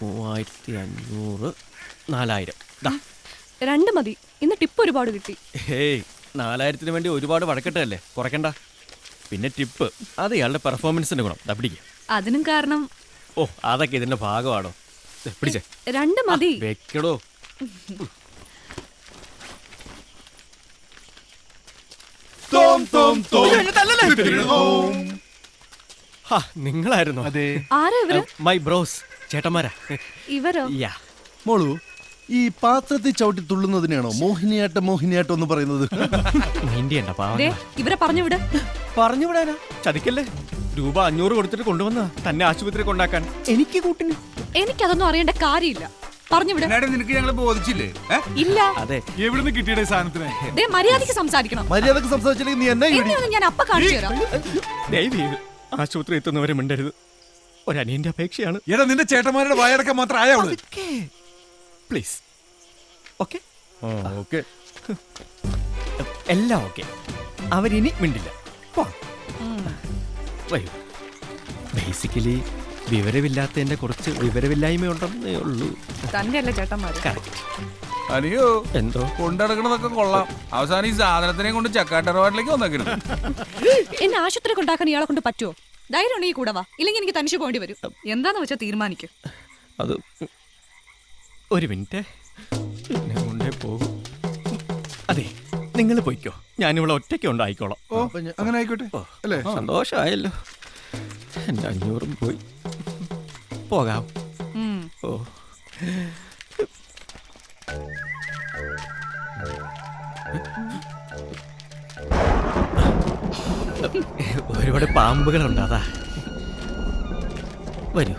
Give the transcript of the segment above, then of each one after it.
3500 4000. രണ്ട് മതി. ഇന്ന് ടിപ്പ് ഒരുപാട് കിട്ടി. ഹേയ് 4000-ന് വേണ്ടി ഒരുപാട് വഴക്കെട്ടല്ലേ, കുറയ്ക്കണ്ട. പിന്നെ ടിപ്പ് അത് ഇയാളുടെ പെർഫോമൻസിന്റെ ഗുണം. പിടിക്കുക. അതിനും കാരണം അതൊക്കെ ഇതിന്റെ ഭാഗമാണോ? പിടിച്ചേ. രണ്ട് മതി. വെക്കടോ. നിങ്ങളായിരുന്നു? അതെ. ആരാ ഇവര്? മൈ ബ്രോസ്, ചേട്ടന്മാരാ. ഇവരോ? മോളു, ഈ പാത്രത്തിൽ ചവിട്ടി തുള്ളുന്നതിനാണോ മോഹിനിയാട്ടം എന്ന് പറയുന്നത്? ഇവരെ പറഞ്ഞു വിട്. പറഞ്ഞു വിടാനാ? ചതിക്കല്ലേ. രൂപ 500 കൊടുത്തിട്ട് കൊണ്ടുവന്ന തന്നെ ആശുപത്രി കൊണ്ടാക്കാൻ. എനിക്ക് കൂട്ടിന്. എനിക്കതൊന്നും അറിയേണ്ട കാര്യമില്ല. പറഞ്ഞു വിട്. നിനക്ക് ഞങ്ങളെ ബോധിച്ചില്ലേ? ഇല്ല. അതെ. എവിടുന്ന് കിട്ടിയ സാധനത്തിന്? മര്യാദക്ക് സംസാരിക്കണം. മര്യാദക്ക് സംസാരിച്ചില്ലെങ്കിൽ നീ എന്നെ ഞാൻ അപ്പ കാണിച്ചു തരാം. ആശുപത്രി എത്തുന്നവരെ മിണ്ടരുത്. ഒരനിയന്റെ അപേക്ഷയാണ്. എടാ, നിന്റെ ചേട്ടന്മാരുടെ വായടക്കം മാത്രം ആയോളൂ. പ്ലീസ്. ഓക്കെ ഓക്കെ, എല്ലാം ഓക്കെ. അവരിനി മിണ്ടില്ല. വരൂ. ബേസിക്കലി വിവരമില്ലാത്തതിന്റെ കുറച്ച് വിവരമില്ലായ്മയുണ്ടെന്നേ ഉള്ളൂ. തന്നെയല്ലേ ചേട്ടന്മാര്? അനിയോ, എന്തോ കൊണ്ടടക്കണതൊക്കെ കൊള്ളാം. അവസാനം ഈ സാധനത്തിനെ കൊണ്ട് ചക്കാട്ടറവാട്ടിലേക്ക് വന്നേക്കണം. എന്നെ ആശുപത്രി കൊണ്ടാക്കാൻ ഇയാളെ കൊണ്ട് പറ്റുമോ? ധൈര്യം ഉണ്ടെങ്കിൽ കൂടെ വാ, ഇല്ലെങ്കിൽ എനിക്ക് തനിച്ചു പോകേണ്ടി വരും. എന്താന്ന് വെച്ചാൽ തീരുമാനിക്കും. അത് ഒരു മിനിറ്റ്, എന്നെ കൊണ്ടേ പോകും. അതെ, നിങ്ങൾ പോയിക്കോ, ഞാനിവിടെ ഒറ്റയ്ക്ക് ഉണ്ടായിക്കോളാം. അങ്ങനെ ആയിക്കോട്ടെ അല്ലേ? സന്തോഷമായല്ലോ. എൻ്റെ 500 പോയി. പോകാം. ഒരുപാട് പാമ്പുകളുണ്ട്, അതാ. വരൂ.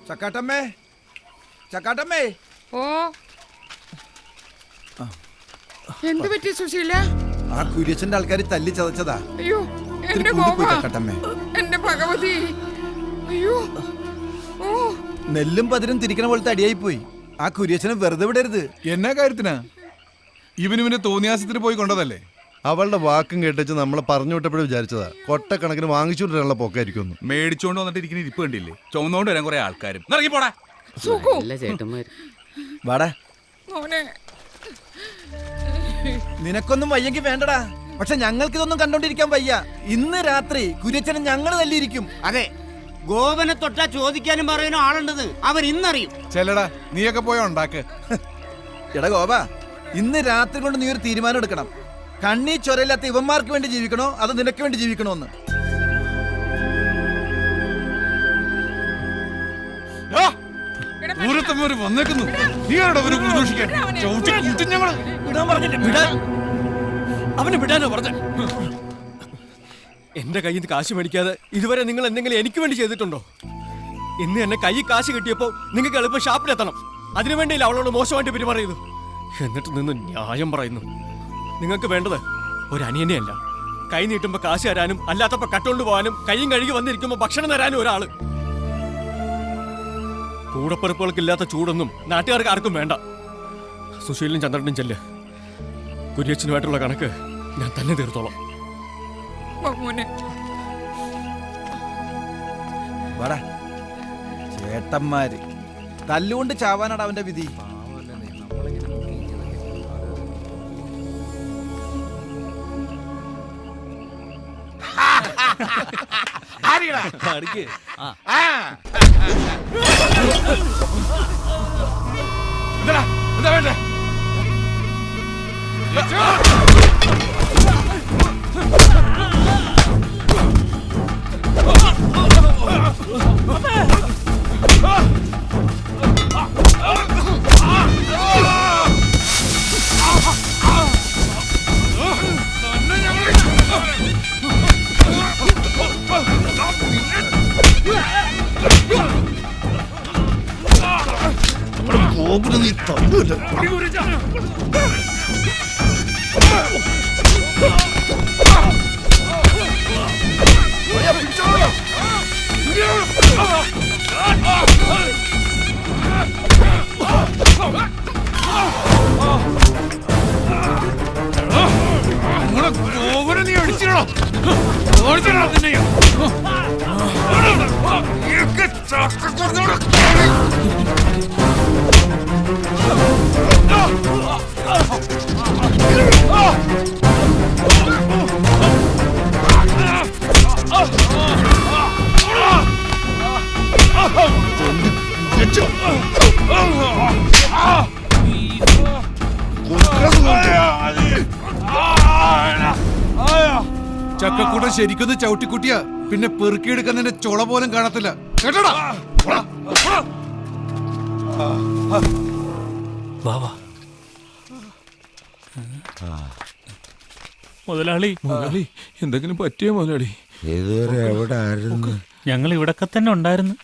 ചക്കാട്ടമ്മേ, ചക്കാട്ടമ്മേ. ഓ, എന്ത് പറ്റി സുശീല? ആ കുര്യച്ചന്റെ ആൾക്കാർ തല്ലി ചതച്ചതാ. അയ്യോ, എന്റെ ചക്കാട്ടമ്മേ, എന്റെ ഭഗവതി. അയ്യോ, ഓ, നെല്ലും പതിരും തിരിക്കണ പോലത്തെ അടിയായി പോയി. ആ കുര്യച്ചനെ വെറുതെ വിടരുത്. എന്നാ കാര്യത്തിനാ? ഇവനിവന്റെ തോന്നിയാസത്തിന് പോയി കൊണ്ടതല്ലേ? അവളുടെ വാക്കും കേട്ടിച്ച് നമ്മളെ പറഞ്ഞു വിട്ടപ്പോഴും വിചാരിച്ചതാ കൊട്ടക്കണക്കിന് വാങ്ങിച്ചുകൊണ്ടിരാനുള്ള പോക്കായിരിക്കും. മേടിച്ചോണ്ട് വന്നിട്ട് ഇരിക്കുന്ന ഇരിപ്പ് കണ്ടില്ലേ? ചുമന്നോണ്ട് വരാൻ കുറെ ആൾക്കാരും. ഇറങ്ങി പോടാ. വാടാ. മോനെ, നിനക്കൊന്നും വയ്യെങ്കിൽ വേണ്ടടാ. പക്ഷെ ഞങ്ങൾക്ക് ഇതൊന്നും കണ്ടോണ്ടിരിക്കാൻ വയ്യ. ഇന്ന് രാത്രി കുര്യച്ചനെ ഞങ്ങൾ തല്ലിയിരിക്കും. അതെ, ഗോപനെ തൊട്ടാ ചോദിക്കാനും പറയാനും ആളുണ്ടെന്ന് അവൻ ഇന്നറിയും. ചെല്ലടാ, നീയൊക്കെ പോയ ഉണ്ടാക്ക്. എടാ ഗോപ, ഇന്ന് രാത്രി കൊണ്ട് നീ ഒരു തീരുമാനം എടുക്കണം. കണ്ണീ ചൊരയില്ലാത്ത ഇവന്മാർക്ക് വേണ്ടി ജീവിക്കണോ അതോ നിനക്ക് വേണ്ടി ജീവിക്കണോ എന്ന്. വന്നേക്കുന്നു. നീ അവനെ വിടാനോ പറഞ്ഞ? എന്റെ കയ്യിൽ നിന്ന് കാശ് മേടിക്കാതെ ഇതുവരെ നിങ്ങൾ എന്തെങ്കിലും എനിക്ക് വേണ്ടി ചെയ്തിട്ടുണ്ടോ? ഇന്ന് എന്നെ കൈ കാശ് കിട്ടിയപ്പോ നിങ്ങൾക്ക് എളുപ്പം ഷാപ്പിലെത്തണം. അതിനുവേണ്ടിയില്ല അവളോട് മോശമായിട്ട് പെരുമാറിയത്. എന്നിട്ട് നിന്ന് ന്യായം പറയുന്നു. നിങ്ങൾക്ക് വേണ്ടത് ഒരു അനിയനെയല്ല, കൈ നീട്ടുമ്പോ കാശ് തരാനും അല്ലാത്തപ്പോ കട്ടുകൊണ്ട് പോകാനും കൈയും കഴുകി വന്നിരിക്കുമ്പോ ഭക്ഷണം തരാനും ഒരാള്. കൂടപ്പിറപ്പുകൾക്കില്ലാത്ത ചൂടൊന്നും നാട്ടുകാർക്ക് ആർക്കും വേണ്ട. സുശീലിനും ചന്ദ്രനും ചെല്ല്. കുര്യച്ചനുമായിട്ടുള്ള കണക്ക് ഞാൻ തന്നെ തീർത്തോളാം. വാ മോനെ. വാടാ ചേട്ടന്മാര് തല്ലുകൊണ്ട് ചാവാനാണ് അവന്റെ വിധി. എന്താ വേണ്ടേ? ഗോപനെ നീ തന്നൂല. നീ അടിച്ചിടോ നിന്നെ. ചക്കക്കൂട്ടം ശരിക്കൊന്ന് ചവിട്ടിക്കുട്ടിയ പിന്നെ പെറുക്കിയെടുക്കാൻ നിന്റെ ചുള പോലും കാണത്തില്ല കേട്ടോടാ. മുതലാളി എന്തെങ്കിലും പറ്റിയോ മുതലാളി? ഞങ്ങൾ ഇവിടൊക്കെ തന്നെ ഉണ്ടായിരുന്നു.